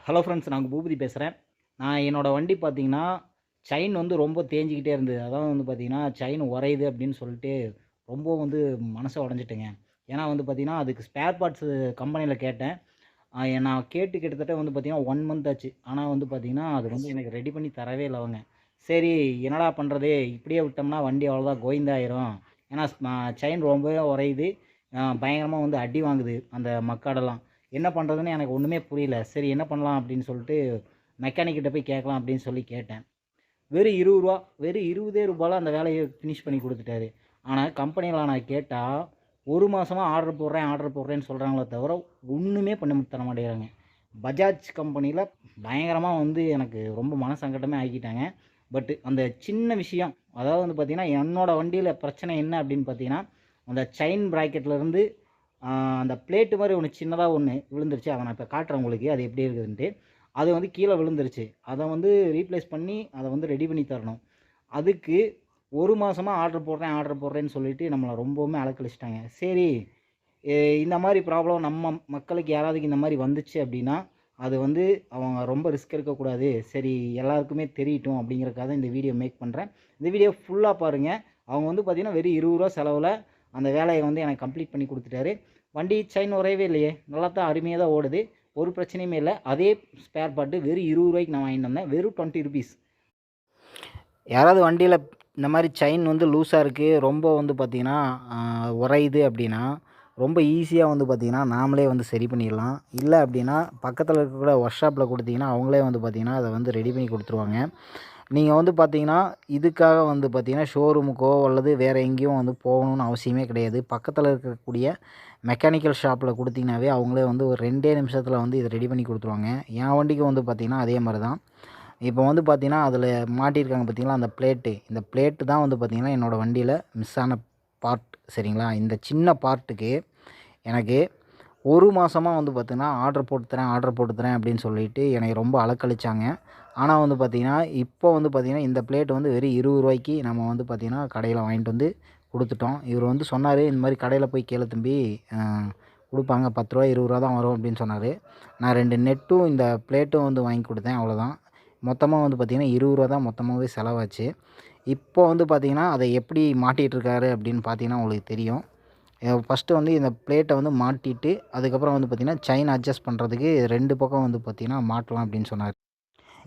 Hello friends, நான் பூபதி பேசுகிறேன். நான் என்னோடய வண்டி பார்த்தீங்கன்னா, செயின் வந்து ரொம்ப தேஞ்சிக்கிட்டே இருந்தது. அதாவது வந்து பார்த்தீங்கன்னா, செயின் உரையுது அப்படின்னு சொல்லிட்டு ரொம்ப வந்து மனச உடைஞ்சுட்டேங்க. ஏன்னா வந்து பார்த்தீங்கன்னா, அதுக்கு ஸ்பேர் பார்ட்ஸு கம்பெனியில கேட்டேன். நான் கேட்டு கிட்டத்தட்ட வந்து பார்த்தீங்கன்னா, 1 மந்த் ஆச்சு. ஆனா வந்து பார்த்தீங்கன்னா, அது வந்து எனக்கு ரெடி பண்ணி தரவே இல்ல அவங்க. சரி, என்னடா பண்ணுறது? இப்படியே விட்டோம்னா வண்டி அவ்வளோதான் கோவிந்தாயிரும். ஏன்னா செயின் ரொம்பவே உரையுது. பயங்கரமா வந்து அடி வாங்குது அந்த மக்காடெல்லாம். என்ன பண்ணுறதுன்னு எனக்கு ஒன்றுமே புரியல. சரி, என்ன பண்ணலாம் அப்படின்னு சொல்லிட்டு மெக்கானிக் கிட்ட போய் கேட்கலாம் அப்படின்னு சொல்லி கேட்டேன். வெறும் ரூ. 20 வெறும் ரூ. 20 அந்த வேலையை ஃபினிஷ் பண்ணி கொடுத்துட்டாரு. ஆனால் கம்பெனியில் நான் கேட்டால் 1 மாதமாக ஆர்டர் போடுறேன் ஆர்டர் போடுறேன்னு சொல்கிறாங்களே தவிர ஒன்றுமே பண்ணி தர மாட்டேங்கிறாங்க. பஜாஜ் கம்பெனியில் பயங்கரமாக வந்து எனக்கு ரொம்ப மனசங்கட்டமே ஆக்கிட்டாங்க. பட்டு அந்த சின்ன விஷயம், அதாவது வந்து பார்த்திங்கன்னா, என்னோடய வண்டியில் பிரச்சனை என்ன அப்படின்னு பார்த்தீங்கன்னா, அந்த செயின் ப்ராக்கெட்லேருந்து அந்த பிளேட்டு மாதிரி ஒன்று சின்னதாக ஒன்று விழுந்துருச்சு. அதை நான் இப்போ காட்டுறேன் உங்களுக்கு, அது எப்படி இருக்குதுன்ட்டு. அது வந்து கீழே விழுந்துருச்சு. அதை வந்து ரீப்ளேஸ் பண்ணி அதை வந்து ரெடி பண்ணி தரணும். அதுக்கு 1 மாதமாக ஆர்டர் போடுறேன்னு சொல்லிட்டு நம்மளை ரொம்பவுமே அலக்கழிச்சிட்டாங்க. சரி, இந்த மாதிரி ப்ராப்ளம் நம்ம மக்களுக்கு யாராவதுக்கு இந்த மாதிரி வந்துச்சு அப்படின்னா, அது வந்து அவங்க ரொம்ப ரிஸ்க் எடுக்கக்கூடாது. சரி, எல்லாருக்குமே தெரியட்டும் அப்படிங்கிறதுக்காக இந்த வீடியோ மேக் பண்ணுறேன். இந்த வீடியோ ஃபுல்லாக பாருங்கள். அவங்க வந்து பார்த்தீங்கன்னா, வெறும் ரூ. 20 செலவில் அந்த வேலையை வந்து எனக்கு கம்ப்ளீட் பண்ணி கொடுத்துட்டாரு. வண்டி செயின் உறையவே இல்லையே, நல்லா தான் அருமையாக தான் ஓடுது. ஒரு பிரச்சனையுமே இல்லை. அதே ஸ்பேர் பார்ட்டு வெறும் ரூ. 20 நான் வாங்கிட்டு வந்தேன். வெறும் ₹20. யாராவது வண்டியில் இந்த மாதிரி செயின் வந்து லூஸாக இருக்குது, ரொம்ப வந்து பார்த்திங்கன்னா உறையுது அப்படின்னா, ரொம்ப ஈஸியாக வந்து பார்த்திங்கன்னா நாமளே வந்து சரி பண்ணிடலாம். இல்லை அப்படின்னா பக்கத்தில் இருக்கக்கூடிய ஒர்க் ஷாப்பில் கொடுத்தீங்கன்னா அவங்களே வந்து பார்த்திங்கன்னா அதை வந்து ரெடி பண்ணி கொடுத்துருவாங்க. நீங்கள் வந்து பார்த்திங்கன்னா இதுக்காக வந்து பார்த்திங்கன்னா ஷோரூமுக்கோ அல்லது வேறு எங்கேயும் வந்து போகணுன்னு அவசியமே கிடையாது. பக்கத்தில் இருக்கக்கூடிய மெக்கானிக்கல் ஷாப்பில் கொடுத்தீங்கன்னாவே அவங்களே வந்து ஒரு 2 நிமிஷத்தில் வந்து இதை ரெடி பண்ணி கொடுத்துருவாங்க. என் வண்டிக்கு வந்து பார்த்திங்கன்னா அதே மாதிரி தான். இப்போ வந்து பார்த்திங்கன்னா அதில் மாட்டியிருக்காங்க பார்த்திங்களா அந்த பிளேட்டு. இந்த பிளேட்டு தான் வந்து பார்த்திங்கன்னா என்னோடய வண்டியில் மிஸ் ஆன பார்ட். சரிங்களா? இந்த சின்ன பார்ட்டுக்கு எனக்கு 1 மாதமா வந்து பார்த்திங்கன்னா ஆர்டர் போட்டு தரேன் அப்படின்னு சொல்லிட்டு என்னை ரொம்ப அலக்கழிச்சாங்க. ஆனால் வந்து பார்த்திங்கன்னா, இப்போ வந்து பார்த்திங்கன்னா இந்த பிளேட் வந்து வெறும் ரூ. 20 நம்ம வந்து பார்த்திங்கன்னா கடையில் வாங்கிட்டு வந்து கொடுத்துட்டோம். இவர் வந்து சொன்னார், இந்த மாதிரி கடையில் போய் கேளு தம்பி, கொடுப்பாங்க ரூ. 10 ரூ. 20 தான் வரும் அப்படின்னு சொன்னார். நான் 2 நெட்டும் இந்த பிளேட்டும் வந்து வாங்கி கொடுத்தேன், அவ்வளோதான். மொத்தமாக வந்து பார்த்திங்கன்னா ரூ. 20 தான் மொத்தமாகவே செலவாச்சு. இப்போ வந்து பார்த்திங்கன்னா அதை எப்படி மாட்டிகிட்ருக்காரு அப்படின்னு பார்த்தீங்கன்னா உங்களுக்கு தெரியும். ஃபஸ்ட்டு வந்து இந்த பிளேட்டை வந்து மாட்டிட்டு அதுக்கப்புறம் வந்து பார்த்திங்கன்னா செயின் அட்ஜஸ்ட் பண்ணுறதுக்கு 2 பக்கம் வந்து பார்த்திங்கன்னா மாட்டலாம் அப்படின்னு சொன்னார்.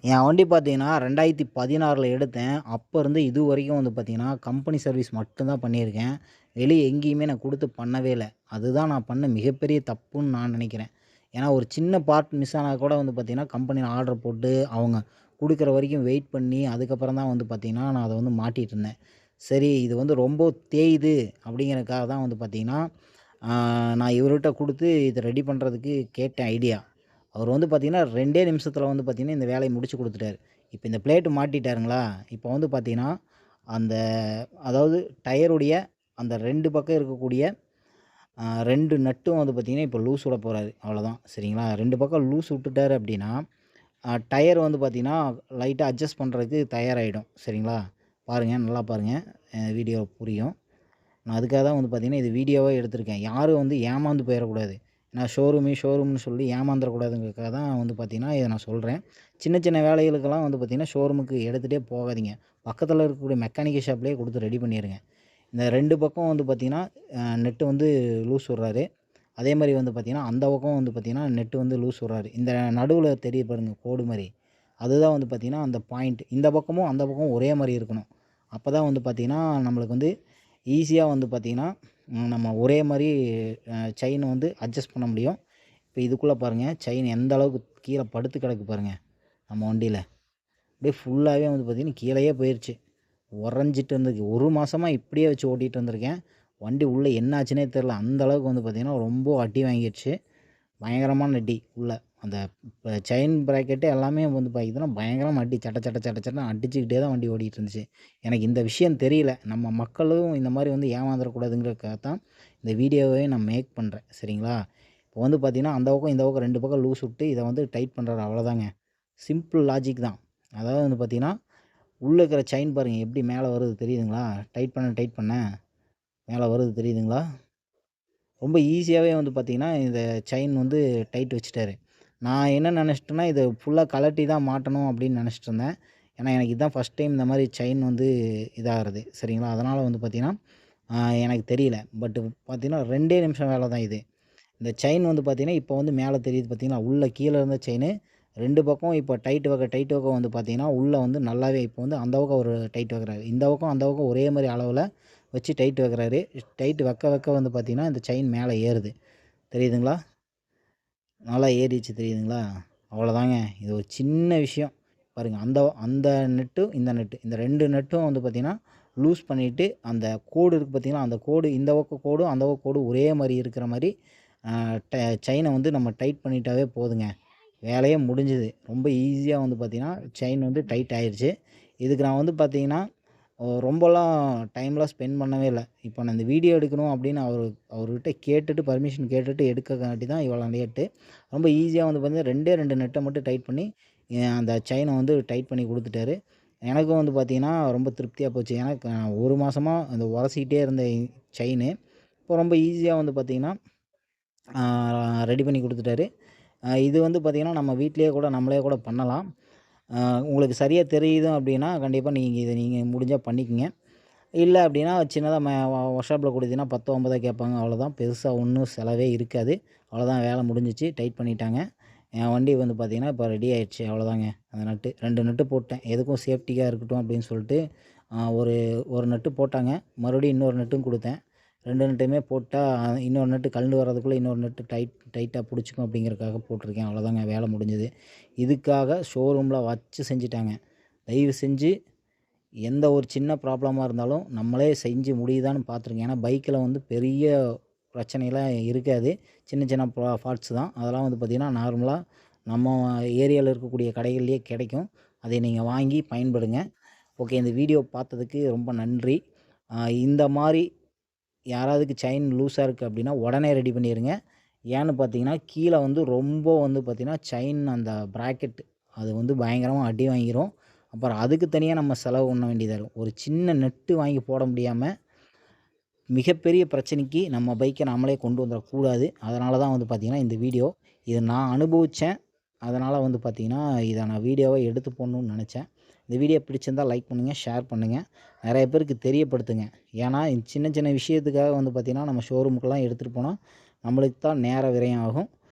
என் வண்டி பார்த்தீங்கன்னா 2016 எடுத்தேன். அப்போ இருந்து இது வரைக்கும் வந்து பார்த்தீங்கன்னா, கம்பெனி சர்வீஸ் மட்டும் தான் பண்ணியிருக்கேன். வெளிய எங்கேயுமே நான் குடுத்து பண்ணவே இல்ல. அதுதான் நான் பண்ண மிகப்பெரிய தப்புன்னு நான் நெனைக்கிறேன். ஏன்னா, ஒரு சின்ன பார்ட் மிஸ் ஆனா கூட வந்து பார்த்தீங்கன்னா, கம்பெனில ஆர்டர் போட்டு, அவங்க குடுக்குற வரைக்கும் வெயிட் பண்ணி, அதுக்கப்புறம் தான் வந்து பார்த்தீங்கன்னா, நான் அத வந்து மாட்டிட்டுருந்தேன். சரி, இது வந்து ரொம்ப தேயுது அப்படிங்கிறதுக்காக தான் வந்து பார்த்தீங்கன்னா, நான் இவர்கிட்ட குடுத்து இத ரெடி பண்ணுறதுக்கு கேட்டேன் ஐடியா. அவர் வந்து பார்த்தீங்கன்னா, 2டே நிமிஷத்தில வந்து பார்த்தீங்கன்னா, இந்த வேலைய முடிச்சு குடுத்துட்டாரு. இப்ப இந்த பிளேட் மாட்டிட்டாருங்களா, இப்போ வந்து பார்த்தீங்கன்னா, அந்த அதாவது டயருடைய அந்த 2 பக்கம் இருக்கக்கூடிய 2 நட்டும் வந்து பார்த்தீங்கன்னா, இப்போ லூஸ் விட போறாரு. அவ்வளோதான். சரிங்களா? 2 பக்கம் லூஸ் விட்டுட்டாரு அப்படின்னா, டயர் வந்து பார்த்தீங்கன்னா, லைட்டா அட்ஜஸ்ட் பண்றதுக்கு தயாராயிடும். சரிங்களா? பாருங்க, நல்லா பாருங்க. வீடியோ புரியும். நான் அதுக்காக தான் வந்து பார்த்தீங்கன்னா, இது வீடியோவா எடுத்திருக்கேன். யாரும் வந்து ஏமாந்து போயிறக்கூடாது. நான் ஷோரூம்னு சொல்லி ஏமாந்துறக்கூடாதுங்கிறதுக்காக தான் வந்து பார்த்தீங்கன்னா, இத நான் சொல்றேன். சின்ன சின்ன வேலைகளுக்கெல்லாம் வந்து பார்த்தீங்கன்னா, ஷோரூமுக்கு எடுத்துகிட்டே போகாதீங்க. பக்கத்தில இருக்கக்கூடிய மெக்கானிக்கல் ஷாப்லேயே குடுத்து ரெடி பண்ணிருங்க. இந்த 2 பக்கம் வந்து பார்த்தீங்கன்னா, நெட்டு வந்து லூஸ் விடுறாரு. அதேமாரி வந்து பார்த்தீங்கன்னா, அந்த பக்கம் வந்து பார்த்தீங்கன்னா, நெட்டு வந்து லூஸ் விடுறாரு. இந்த நடுவுல தெரியுது பாருங்க கோடு மாரி. அதுதான் வந்து பார்த்தீங்கன்னா, அந்த பாயிண்ட். இந்த பக்கமும், அந்த பக்கமும் ஒரே மாரி இருக்கணும். அப்பதான் வந்து பார்த்தீங்கன்னா, நம்மளுக்கு வந்து ஈஸியா வந்து பார்த்தீங்கன்னா, நம்ம ஒரே மாரி செயின வந்து அட்ஜஸ்ட் பண்ண முடியும். இப்ப இதுக்குள்ள பாருங்க, செயின் எந்த அளவுக்கு கீழ படுத்து கிடக்கு பாருங்க, நம்ம வண்டியில. அப்படியே ஃபுல்லாவே வந்து பார்த்தீங்கன்னா, கீழயே போயிருச்சு. உறைஞ்சிட்டு இருந்தது. 1 மாசமா இப்படியே வச்சு ஓட்டிட்டு இருந்திருக்கேன். வண்டி உள்ள என்ன ஆச்சுன்னே தெரியல. அந்த அளவுக்கு வந்து பார்த்தீங்கன்னா, ரொம்ப அடி வாங்கிருச்சு. பயங்கரமான அடி உள்ள. அந்த செயின் ப்ராக்கெட்டு எல்லாமே வந்து பார்த்தீங்கன்னா, பயங்கரமா அடி. சட்ட சட்ட சட்ட சட்டன்னு அடிச்சுக்கிட்டே தான் வண்டி ஓடிட்டு இருந்துச்சு. எனக்கு இந்த விஷயம் தெரியல. நம்ம மக்களும் இந்த மாரி வந்து ஏமாந்துறக்கூடாதுங்கிறதுக்காக தான் இந்த வீடியோவே நான் மேக் பண்ணுறேன். சரிங்களா? இப்போ வந்து பார்த்தீங்கன்னா, அந்த பக்கம், இந்த பக்கம் 2 பக்கம் லூஸ் விட்டு இத வந்து டைட் பண்றாரு அவ்வளோதாங்க. சிம்பிள் லாஜிக் தான். அதாவது வந்து பார்த்தீங்கன்னா, உள்ள இருக்கிற செயின் பாருங்க எப்படி மேல வருது தெரியுதுங்களா? டைட் பண்ண மேல வருது தெரியுதுங்களா? ரொம்ப ஈஸியாவே வந்து பார்த்தீங்கன்னா, இந்த செயின் வந்து டைட் வச்சுட்டாரு. நான் என்ன நினச்சிட்டேன்னா, இத ஃபுல்லா கழட்டி தான் மாட்டணும் அப்படின்னு நினச்சிட்டு இருந்தேன். ஏன்னா, எனக்கு இதுதான் ஃபர்ஸ்ட் டைம் இந்த மாரி செயின் வந்து இதாகுறது. சரிங்களா? அதனால வந்து பார்த்தீங்கன்னா, எனக்கு தெரியல. பட் பார்த்தீங்கன்னா 2டே நிமிஷம் வேல தான் இது. இந்த செயின் வந்து பார்த்தீங்கன்னா, இப்போ வந்து மேல தெரியுது பார்த்தீங்களா? உள்ள கீழ இருந்த செயினு 2 பக்கம் இப்போ டைட் பக்கம் வந்து பார்த்தீங்கன்னா, உள்ள வந்து நல்லாவே இப்போ வந்து அந்த பக்கம் ஒரு டைட் வைக்கிறாரு. இந்த பக்கம், அந்த பக்கம் ஒரே மாரி அளவுல வச்சு டைட் வைக்கிறாரு. டைட் வைக்க வந்து பார்த்தீங்கன்னா, இந்த செயின் மேல ஏறுது. தெரியுதுங்களா? நல்லா ஏறிச்சு தெரியுதுங்களா? அவ்வளோதாங்க. இது ஒரு சின்ன விஷயம். பாருங்க அந்த அந்த நெட்டும், இந்த நெட்டு. இந்த 2 நெட்டும் வந்து பார்த்தீங்கன்னா, லூஸ் பண்ணிட்டு அந்த கோடு இருக்கு பார்த்தீங்களா? அந்த கோடு இந்த பக்கம் கோடும், அந்த பக்கம் கோடும் ஒரே மாரி இருக்கிற மாரி அ ட செயின வந்து நம்ம டைட் பண்ணிட்டாவே போதுங்க. வேலையே முடிஞ்சுது. ரொம்ப ஈஸியா வந்து பார்த்தீங்கன்னா, செயின் வந்து டைட் ஆயிருச்சு. இதுக்கு நான் வந்து பார்த்தீங்கன்னா, ரொம்பலாம் டைம்லாம் ஸ்பெண்ட் பண்ணவே இல்ல. இப்போ நான் இந்த வீடியோ எடுக்கணும் அப்படின்னு அவர்கிட்ட கேட்டுட்டு பர்மிஷன் கேட்டுட்டு எடுக்கக்காட்டி தான் இவ்வளோ லேட்டு. ரொம்ப ஈஸியா வந்து பார்த்தீங்கன்னா 2 நெட்ட மட்டும் டைட் பண்ணி, அந்த செயின வந்து டைட் பண்ணி குடுத்துட்டாரு. எனக்கும் வந்து பார்த்தீங்கன்னா, ரொம்ப திருப்தியா போச்சு. ஏன்னா 1 மாசமா அந்த உரசிக்கிட்டே இருந்த செயினு, இப்போ ரொம்ப ஈஸியா வந்து பார்த்தீங்கன்னா, ஆ ரெடி பண்ணி குடுத்துட்டாரு. இது வந்து பார்த்தீங்கன்னா, நம்ம வீட்லயே கூட நம்மளே கூட பண்ணலாம். அ உங்களுக்கு சரியா தெரியுது அப்டின்னா, கண்டிப்பா நீங்க முடிஞ்சா பண்ணிக்கங்க. இல்ல அப்டின்னா, சின்னதா ஒர்க் ஷாப்ல குடுத்தீங்கன்னா 10, 50 கேட்பாங்க. அவ்வளோதான். பெருசா ஒண்ணும் செலவே இருக்காது. அவ்வளோதான் வேல முடிஞ்சுச்சு. டைட் பண்ணிட்டாங்க. என் வண்டி வந்து பார்த்தீங்கன்னா, இப்போ ரெடி ஆயிடுச்சு. அவ்வளோதாங்க. அந்த நட்டு 2 நட்டு போட்டேன். எதுக்கும் சேஃப்டியா இருக்கட்டும் அப்டின்னு சொல்லிட்டு, ஒரு 1 நட்டு போட்டாங்க. மறுபடியும் இன்னொரு நட்டும் குடுத்தேன். 2 நட்டுமே போட்டா, இன்னொரு நட்டு கழண்டு வர்றதுக்குள்ள இன்னொரு நட்டு டைட்டா புடிச்சுக்கும் அப்டிங்கிறதுக்காக போட்டிருக்கேன். அவ்வளோதாங்க வேல முடிஞ்சது. இதுக்காக ஷோரூம்ல வச்சு செஞ்சுட்டாங்க. தயவு செஞ்சு எந்த ஒரு சின்ன ப்ராப்ளமா இருந்தாலும் நம்மளே செஞ்சு முடியுதான்னு பார்த்துருங்க. ஏன்னா பைக்கில வந்து பெரிய பிரச்சனைலாம் இருக்காது. சின்ன சின்ன ஃபால்ட்ஸ் தான். அதெல்லாம் வந்து பார்த்தீங்கன்னா, நார்மலா நம்ம ஏரியால இருக்கக்கூடிய கடைகள்லயே கிடைக்கும். அதை நீங்க வாங்கி பயன்படுங்க. ஓகே. இந்த வீடியோ பார்த்ததுக்கு ரொம்ப நன்றி. அ இந்த மாரி யாராவதுக்கு செயின் லூஸா இருக்கு அப்டின்னா, உடனே ரெடி பண்ணிருங்க. ஏன்னு பார்த்தீங்கன்னா, கீழ வந்து ரொம்ப வந்து பார்த்தீங்கன்னா, செயின் அந்த பிராக்கெட் அது வந்து பயங்கரமா அடி வாங்கிரும். அப்புறம் அதுக்கு தனியா நம்ம செலவு பண்ண வேண்டியதா இருக்கும். ஒரு சின்ன நெட்டு வாங்கி போட முடியாம, மிகப்பெரிய பிரச்சனைக்கு நம்ம பைக்க நாமளே கொண்டு வந்துறக்கூடாது. அதனால தான் வந்து பார்த்தீங்கன்னா, இந்த வீடியோ. இத நான் அனுபவிச்சேன். அதனால வந்து பார்த்தீங்கன்னா, இத நான் வீடியோவா எடுத்து போடணும்னு நெனச்சேன். இந்த வீடியோ பிடிச்சிருந்தா லைக் பண்ணுங்க, ஷேர் பண்ணுங்க. நெறைய பேருக்கு தெரியப்படுத்துங்க. ஏன்னா, சின்ன சின்ன விஷயத்துக்காக வந்து பார்த்தீங்கன்னா, நம்ம ஷோரூமுக்கெல்லாம் எடுத்துட்டு போனா, நம்மளுக்கு தான் நேர விரயம் ஆகும்.